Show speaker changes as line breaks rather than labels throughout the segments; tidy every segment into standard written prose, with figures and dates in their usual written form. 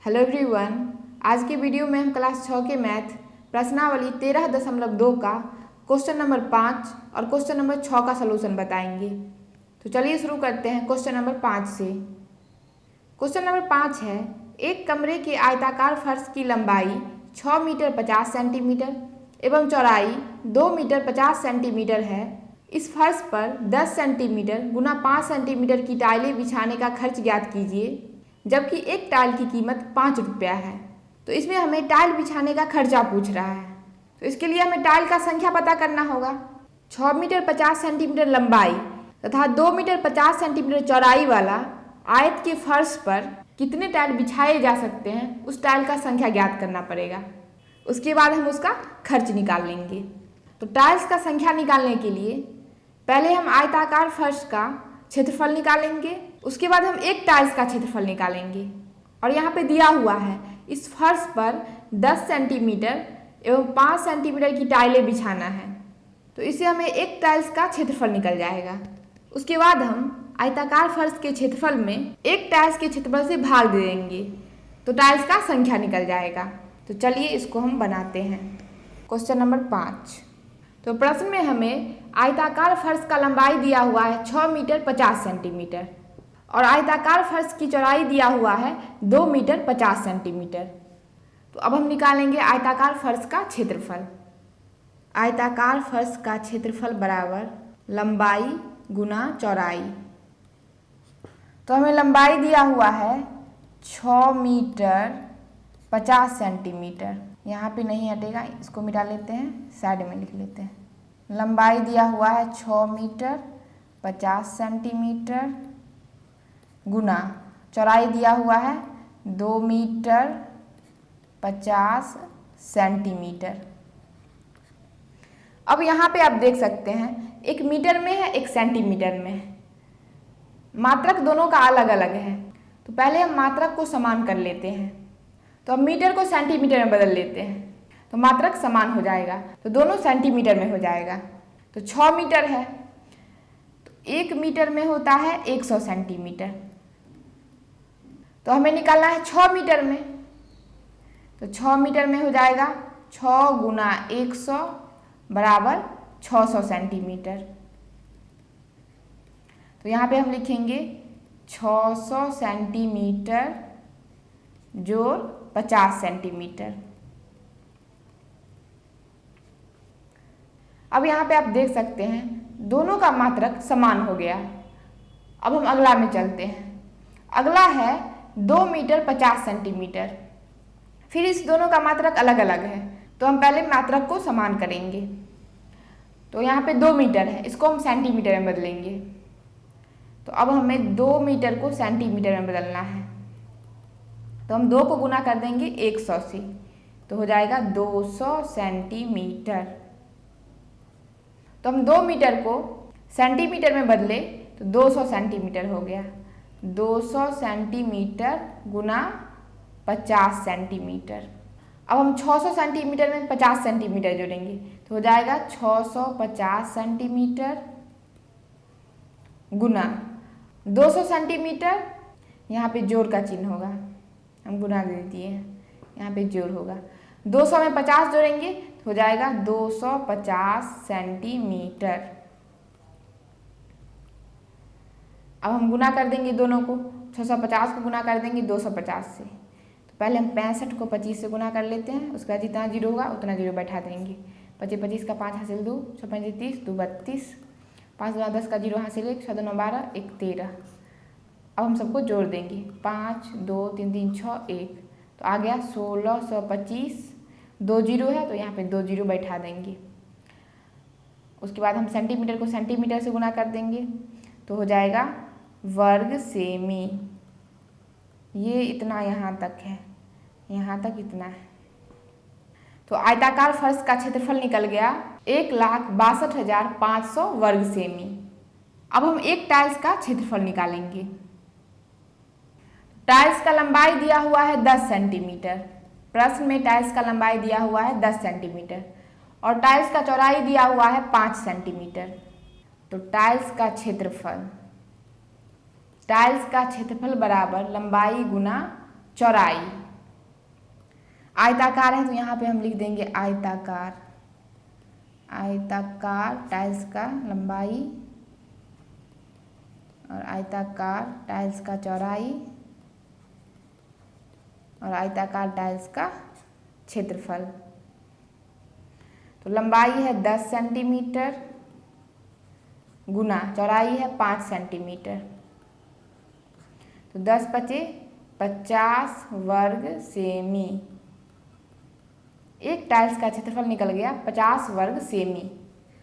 Hello everyone, आज की video में हम क्लास 6 के मैथ प्रश्नावली 13.2 का क्वेश्चन नंबर 5 और क्वेश्चन नंबर 6 का सलूशन बताएंगे। तो चलिए शुरू करते हैं क्वेश्चन नंबर 5 से। क्वेश्चन नंबर 5 है, एक कमरे के आयताकार फर्श की लंबाई 6 मीटर 50 सेंटीमीटर एवं चौड़ाई 2 मीटर 50 सेंटीमीटर है। इस फर्श पर 10 सेंटीमीटर गुना 5 सेंटीमीटर की टाइलें बिछाने का खर्च ज्ञात कीजिए, जबकि एक टाइल की कीमत 5 रुपया है। तो इसमें हमें टाइल बिछाने का खर्चा पूछ रहा है। तो इसके लिए हमें टाइल का संख्या पता करना होगा। 6 मीटर 50 सेंटीमीटर लंबाई तथा 2 मीटर 50 सेंटीमीटर चौड़ाई वाला आयत के फर्श पर कितने टाइल बिछाए जा सकते हैं, उस टाइल का संख्या ज्ञात करना पड़ेगा। उसके बाद हम उसका खर्च निकाल लेंगे। तो टाइल्स का संख्या निकालने के लिए पहले हम आयताकार फर्श का क्षेत्रफल निकालेंगे, उसके बाद हम एक टाइल्स का क्षेत्रफल निकालेंगे। और यहाँ पे दिया हुआ है इस फर्श पर 10 सेंटीमीटर एवं 5 सेंटीमीटर की टाइलें बिछाना है, तो इससे हमें एक टाइल्स का क्षेत्रफल निकल जाएगा। उसके बाद हम आयताकार फर्श के क्षेत्रफल में एक टाइल्स के क्षेत्रफल से भाग दे देंगे, तो टाइल्स का संख्या निकल जाएगा। तो चलिए इसको हम बनाते हैं। Question number 5। तो प्रश्न में हमें आयताकार फर्श का लंबाई दिया हुआ है 6 मीटर 50 सेंटीमीटर और आयताकार फर्श की चौड़ाई दिया हुआ है 2 मीटर 50 सेंटीमीटर। तो अब हम निकालेंगे आयताकार फर्श का क्षेत्रफल। आयताकार फर्श का क्षेत्रफल बराबर लंबाई गुना चौड़ाई। तो हमें लंबाई दिया हुआ है 6 मीटर 50 सेंटीमीटर। यहाँ पे नहीं हटेगा, इसको मिटा लेते हैं, साइड में लिख लेते हैं। लंबाई दिया हुआ है 6 मीटर 50 सेंटीमीटर गुना चौड़ाई दिया हुआ है 2 मीटर 50 सेंटीमीटर। अब यहाँ पे आप देख सकते हैं एक मीटर में है, एक सेंटीमीटर में है। मात्रक दोनों का अलग अलग है, तो पहले हम मात्रक को समान कर लेते हैं। तो अब मीटर को सेंटीमीटर में बदल लेते हैं, तो मात्रक समान हो जाएगा, तो दोनों सेंटीमीटर में हो जाएगा। तो 6 मीटर है, तो 1 मीटर में होता है 100 सेंटीमीटर। तो हमें निकालना है 6 मीटर में, तो 6 मीटर में हो जाएगा 6 गुना 100 बराबर 600 सेंटीमीटर। तो यहाँ पे हम लिखेंगे 600 सेंटीमीटर जोड़ 50 सेंटीमीटर। अब यहाँ पे आप देख सकते हैं दोनों का मात्रक समान हो गया। अब हम अगला में चलते हैं। अगला है 2 मीटर 50 सेंटीमीटर। फिर इस दोनों का मात्रक अलग अलग है, तो हम पहले मात्रक को समान करेंगे। तो यहाँ पे 2 मीटर है, इसको हम सेंटीमीटर में बदलेंगे। तो अब हमें 2 मीटर को सेंटीमीटर में बदलना है, तो हम 2 को गुना कर देंगे 100 से, तो हो जाएगा 200 सेंटीमीटर। तो हम 2 मीटर को सेंटीमीटर में बदले तो 200 सेंटीमीटर हो गया। 200 सेंटीमीटर गुना 50 सेंटीमीटर। अब हम 600 सेंटीमीटर में 50 सेंटीमीटर जोड़ेंगे, तो हो जाएगा 650 सेंटीमीटर गुना 200 सेंटीमीटर। यहाँ पे जोड़ का चिन्ह होगा, हम गुना दे दिए हैं, यहाँ पे जोड़ होगा। 200 में 50 जोड़ेंगे तो हो जाएगा 250 सेंटीमीटर। अब हम गुना कर देंगे दोनों को, 650 को गुना कर देंगे 250 से। तो पहले हम 65 को 25 से गुना कर लेते हैं, उसके बाद जितना जीरो होगा उतना जीरो बैठा देंगे। 25 25 का 5 हासिल 2, 6 5 30, 2 32, 5 गुना 10 का जीरो हासिल 1, 6 2 9 12, 1 13। अब हम सबको जोड़ देंगे, 5 2 3 3 6 1, तो आ गया 1625। 2 जीरो है तो यहाँ पे 2 जीरो बैठा देंगे। उसके बाद हम सेंटीमीटर को सेंटीमीटर से गुना कर देंगे, तो हो जाएगा वर्ग सेमी। ये इतना यहाँ तक है, यहाँ तक इतना है। तो आयताकार फर्श का क्षेत्रफल निकल गया 1,62,500 वर्ग सेमी। अब हम एक टाइल्स का क्षेत्रफल निकालेंगे। टाइल्स का लंबाई दिया हुआ है 10 सेंटीमीटर। प्रश्न में टाइल्स का लंबाई दिया हुआ है 10 सेंटीमीटर और टाइल्स का चौड़ाई दिया हुआ है 5 सेंटीमीटर। तो टाइल्स का क्षेत्रफल बराबर लंबाई गुना चौड़ाई। आयताकार है तो यहाँ पे हम लिख देंगे आयताकार। आयताकार टाइल्स का लंबाई और आयताकार टाइल्स का चौड़ाई और आयताकार टाइल्स का क्षेत्रफल। तो लंबाई है 10 सेंटीमीटर गुना चौड़ाई है 5 सेंटीमीटर। तो 10 पचे 50 वर्ग सेमी। एक टाइल्स का क्षेत्रफल निकल गया 50 वर्ग सेमी।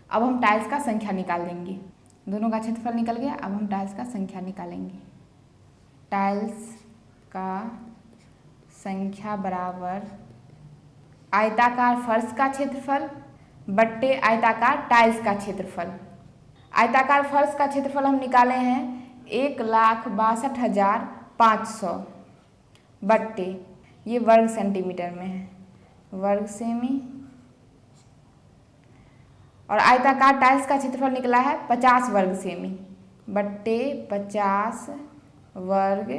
अब हम टाइल्स का संख्या निकाल देंगे। दोनों का क्षेत्रफल निकल गया, अब हम टाइल्स का संख्या निकालेंगे। टाइल्स का संख्या बराबर आयताकार फर्श का क्षेत्रफल बट्टे आयताकार टाइल्स का क्षेत्रफल। आयताकार फर्श का क्षेत्रफल हम निकाले हैं 1,62,500 बट्टे, ये वर्ग सेंटीमीटर में है, वर्ग सेमी। और आयताकार टाइल्स का क्षेत्रफल निकला है 50 वर्ग सेमी बट्टे 50 वर्ग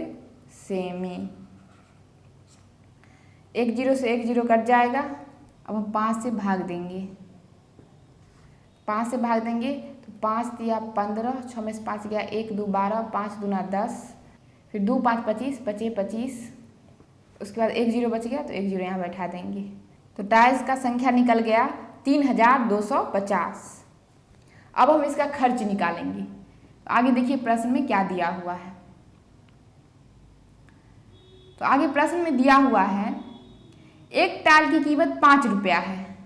सेमी। एक जीरो से एक जीरो कट जाएगा। अब हम 5 से भाग देंगे। 5 से भाग देंगे तो 5 दिया 15, 6 में से 5 गया 1 2 12, 5 दूना 10, फिर 2 5 25, 25। उसके बाद एक जीरो बच गया तो एक जीरो यहाँ बैठा देंगे। तो टाइल्स का संख्या निकल गया 3,250। अब हम इसका खर्च निकालेंगे। आगे देखिए प्रश्न में क्या दिया हुआ है। तो आगे प्रश्न में दिया हुआ है एक टाइल की कीमत 5 रुपया है।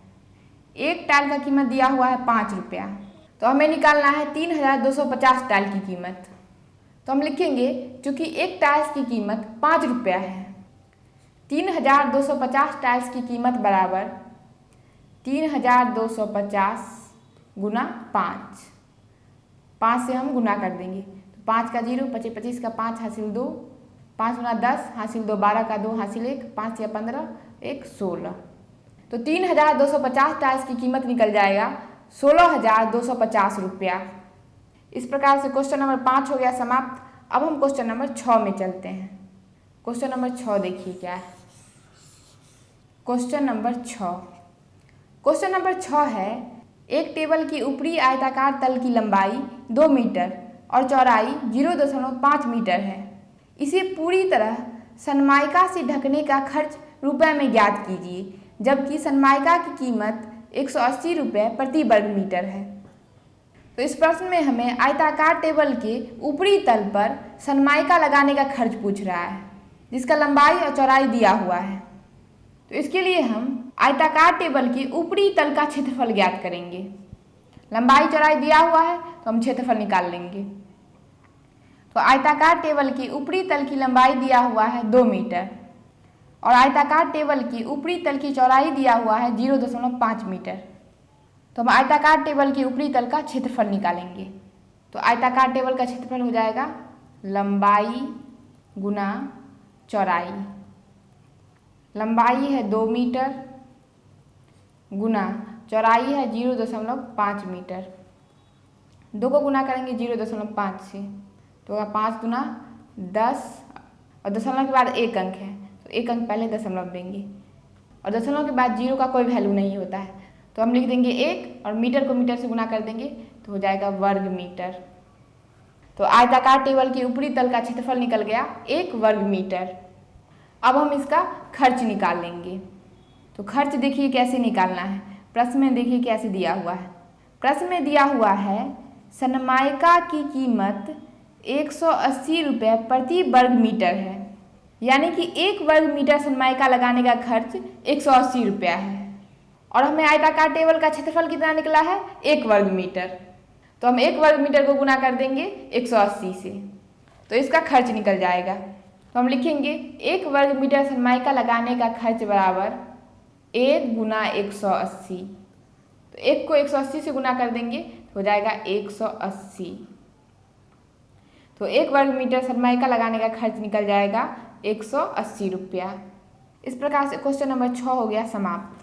एक टाइल का कीमत दिया हुआ है 5 रुपया। तो हमें निकालना है 3,250 टाइल की कीमत। तो हम लिखेंगे चूंकि एक टाइल्स की कीमत 5 रुपया है, 3,250 टाइल्स की कीमत बराबर 3,250 गुना 5। 5 से हम गुना कर देंगे तो 5 का 0, 25 25 का 5 हासिल 2, 5 गुना 10 हासिल 2, 12 का 2 हासिल 1, 5 या 15, 1 16। तो 3,250 टाइल्स की कीमत निकल जाएगा 16,250 रुपया। इस प्रकार से क्वेश्चन नंबर 5 हो गया समाप्त। अब हम क्वेश्चन नंबर 6 में चलते हैं। क्वेश्चन नंबर 6 देखिए क्या है। Question number 6। क्वेश्चन नंबर 6 है एक टेबल की ऊपरी आयताकार तल की लंबाई 2 मीटर और चौड़ाई 0.5 मीटर है। इसे पूरी तरह सनमाइका से ढकने का खर्च रुपए में ज्ञात कीजिए, जबकि सनमाइका की कीमत 180 रुपये प्रति वर्ग मीटर है। तो इस प्रश्न में हमें आयताकार टेबल के ऊपरी तल पर सनमाइका लगाने का खर्च पूछ रहा है, जिसका लंबाई और चौड़ाई दिया हुआ है। तो इसके लिए हम आयताकार टेबल के ऊपरी तल का क्षेत्रफल ज्ञात करेंगे। लंबाई चौड़ाई दिया हुआ है तो हम क्षेत्रफल निकाल लेंगे। तो आयताकार टेबल की ऊपरी तल की लंबाई दिया हुआ है 2 मीटर और आयताकार टेबल की ऊपरी तल की चौड़ाई दिया हुआ है 0.5 मीटर। तो हम आयताकार टेबल के ऊपरी तल का क्षेत्रफल निकालेंगे। तो आयताकार टेबल का क्षेत्रफल हो जाएगा लंबाई गुना चौड़ाई। लंबाई है 2 मीटर गुना चौड़ाई है 0.5 मीटर। 2 को गुना करेंगे 0.5 से तो 5 गुना 10 और दशमलव के बाद 1 अंक है तो 1 अंक पहले दशमलव देंगे और दशमलव के बाद 0 का कोई वैल्यू नहीं होता है तो हम लिख देंगे 1 और मीटर को मीटर से गुना कर देंगे तो हो जाएगा वर्ग मीटर। तो आयताकार टेबल के ऊपरी तल का क्षेत्रफल निकल गया 1 वर्ग मीटर। अब हम इसका खर्च निकाल लेंगे। तो खर्च देखिए कैसे निकालना है। प्रश्न में देखिए कैसे दिया हुआ है। प्रश्न में दिया हुआ है सनमाइका की कीमत 180 रुपये प्रति वर्ग मीटर है, यानी कि 1 वर्ग मीटर सनमाइका लगाने का खर्च 180 रुपया है और हमें आयताकार टेबल का क्षेत्रफल कितना निकला है 1 वर्ग मीटर। तो हम 1 वर्ग मीटर को गुना कर देंगे 180 से तो इसका खर्च निकल जाएगा। तो हम लिखेंगे 1 वर्ग मीटर सनमाइका लगाने का खर्च बराबर 1 गुना 180। तो 1 को 180 से गुना कर देंगे तो हो जाएगा 180। तो 1 वर्ग मीटर सनमाइका लगाने का खर्च निकल जाएगा 180 रुपया। इस प्रकार से क्वेश्चन नंबर 6 हो गया समाप्त।